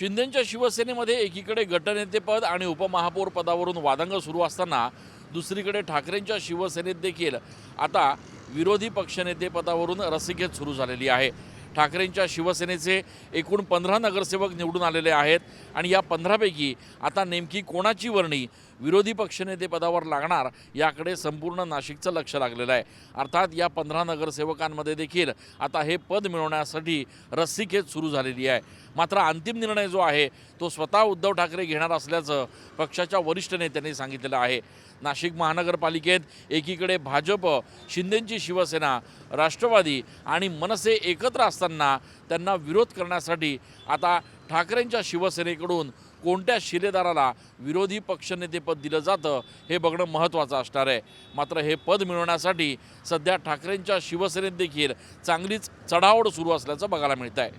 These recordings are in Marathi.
शिंदेंच्या शिवसेनेमध्ये एकीकडे गटनेतेपद आणि उपमहापौर पदावरून वादंग सुरू असताना दुसरीकडे ठाकरेंच्या शिवसेनेत देखील आता विरोधी पक्षनेतेपदावरून रस्सीखेच सुरू झालेली आहे। ठाकरेंच्या शिवसेनेचे एकूण 15 नगरसेवक निवडून आलेले आहेत आणि या 15 पैकी आता नेमकी कोणाची वर्णी विरोधी पक्षनेतेपदावर लागणार याकडे संपूर्ण नाशिकचं लक्ष लागलेलं आहे। अर्थात या 15 नगरसेवकांमध्ये देखील आता हे पद मिळवण्यासाठी रस्सीखेच सुरू झालेली आहे। मात्र अंतिम निर्णय जो आहे तो स्वतः उद्धव ठाकरे घेणार असल्याचं पक्षाच्या वरिष्ठ नेत्यांनी सांगितलेलं आहे। नाशिक महानगरपालिकेत एकीकडे भाजप, शिंदेंची शिवसेना, राष्ट्रवादी आणि मनसे एकत्र असताना त्यांना विरोध करण्यासाठी आता ठाकरेंच्या शिवसेनेकडून कोणत्या शिलेदाराला विरोधी पक्षनेतेपद दिलं जातं हे बघणं महत्त्वाचं असणार आहे। मात्र हे पद मिळवण्यासाठी सध्या ठाकरेंच्या शिवसेनेत देखील चांगलीच चढाओढ सुरू असल्याचं बघायला मिळत आहे।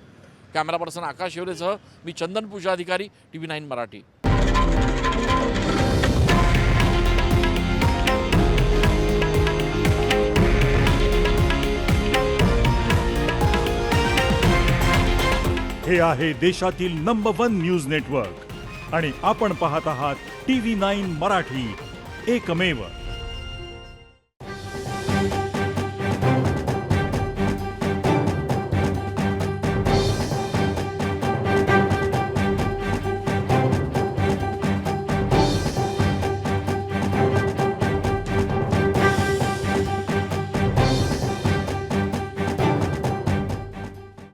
कॅमेरा पर्सन आकाश शेवरेसह मी चंदन पूजा अधिकारी, TV9 मराठी। हे आहे देशातील नंबर 1 न्यूज नेटवर्क आणि आपण पाहत आहात TV9 मराठी, एकमेव।